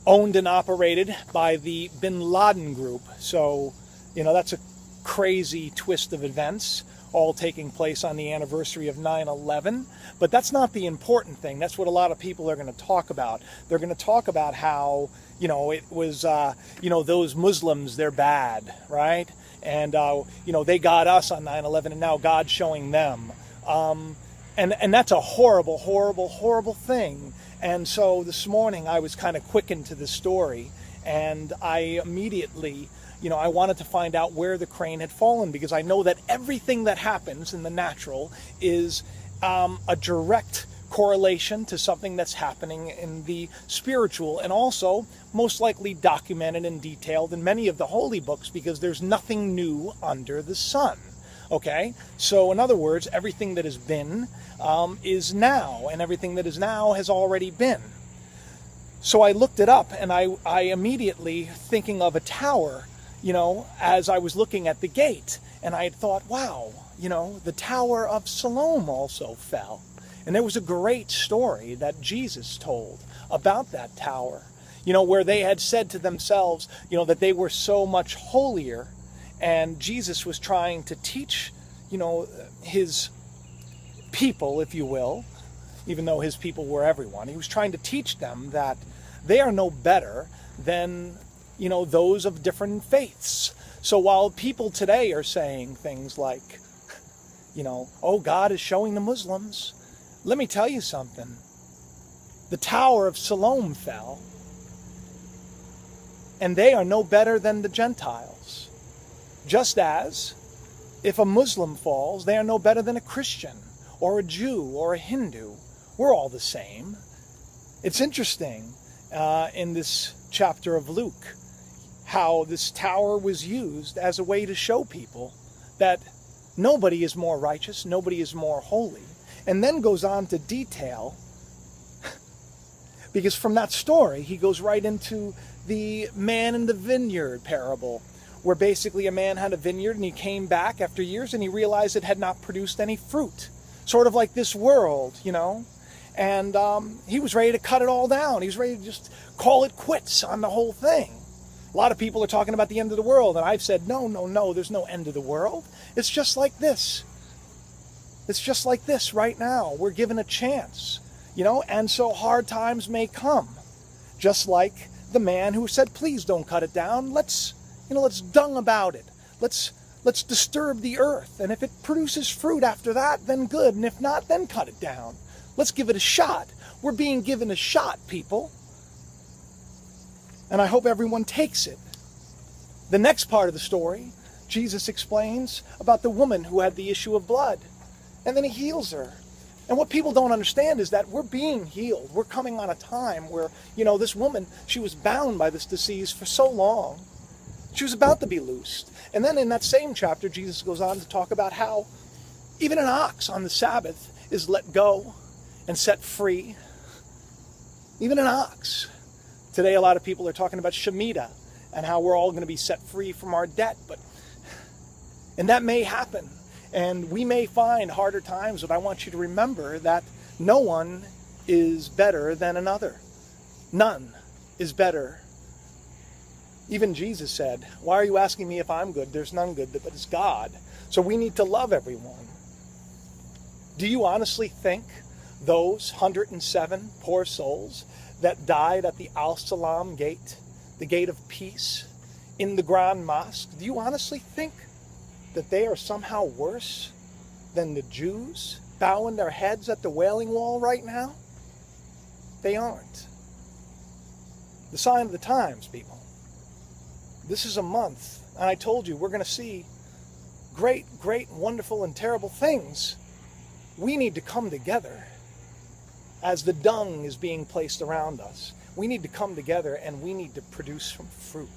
owned and operated by the Bin Laden group. So, that's a crazy twist of events, all taking place on the anniversary of 9/11. But that's not the important thing. That's what a lot of people are going to talk about. They're going to talk about how, it was, those Muslims, they're bad, right? And, they got us on 9/11, and now God's showing them. And that's a horrible, horrible, horrible thing. And so this morning I was kind of quickened to the story, and I immediately, I wanted to find out where the crane had fallen, because I know that everything that happens in the natural is a direct correlation to something that's happening in the spiritual, and also most likely documented and detailed in many of the holy books, because there's nothing new under the sun. Okay, so in other words, everything that has been is now, and everything that is now has already been. So I looked it up, and I immediately, thinking of a tower, as I was looking at the gate, and I had thought, wow, the Tower of Siloam also fell. And there was a great story that Jesus told about that tower, where they had said to themselves, that they were so much holier. And Jesus was trying to teach, his people, if you will, even though his people were everyone. He was trying to teach them that they are no better than, those of different faiths. So while people today are saying things like, oh, God is showing the Muslims, let me tell you something. The Tower of Siloam fell, and they are no better than the Gentiles. Just as, if a Muslim falls, they are no better than a Christian, or a Jew, or a Hindu. We're all the same. It's interesting in this chapter of Luke how this tower was used as a way to show people that nobody is more righteous, nobody is more holy. And then goes on to detail, because from that story, he goes right into the man in the vineyard parable, where basically a man had a vineyard and he came back after years and he realized it had not produced any fruit. Sort of like this world, And he was ready to cut it all down. He was ready to just call it quits on the whole thing. A lot of people are talking about the end of the world, and I've said, no, there's no end of the world. It's just like this. It's just like this right now. We're given a chance, and so hard times may come. Just like the man who said, please don't cut it down. Let's dung about it. Let's disturb the earth. And if it produces fruit after that, then good. And if not, then cut it down. Let's give it a shot. We're being given a shot, people. And I hope everyone takes it. The next part of the story, Jesus explains about the woman who had the issue of blood. And then he heals her. And what people don't understand is that we're being healed. We're coming on a time where, this woman, she was bound by this disease for so long. She was about to be loosed. And then in that same chapter, Jesus goes on to talk about how even an ox on the Sabbath is let go and set free. Even an ox. Today, a lot of people are talking about Shemitah and how we're all going to be set free from our debt. And that may happen. And we may find harder times, but I want you to remember that no one is better than another. None is better. Even Jesus said, why are you asking me if I'm good? There's none good, but it's God. So we need to love everyone. Do you honestly think those 107 poor souls that died at the Al-Salam gate, the gate of peace, in the Grand Mosque, do you honestly think that they are somehow worse than the Jews bowing their heads at the Wailing Wall right now? They aren't. The sign of the times, people. This is a month, and I told you we're going to see great, great, wonderful, and terrible things. We need to come together as the dung is being placed around us. We need to come together, and we need to produce some fruit.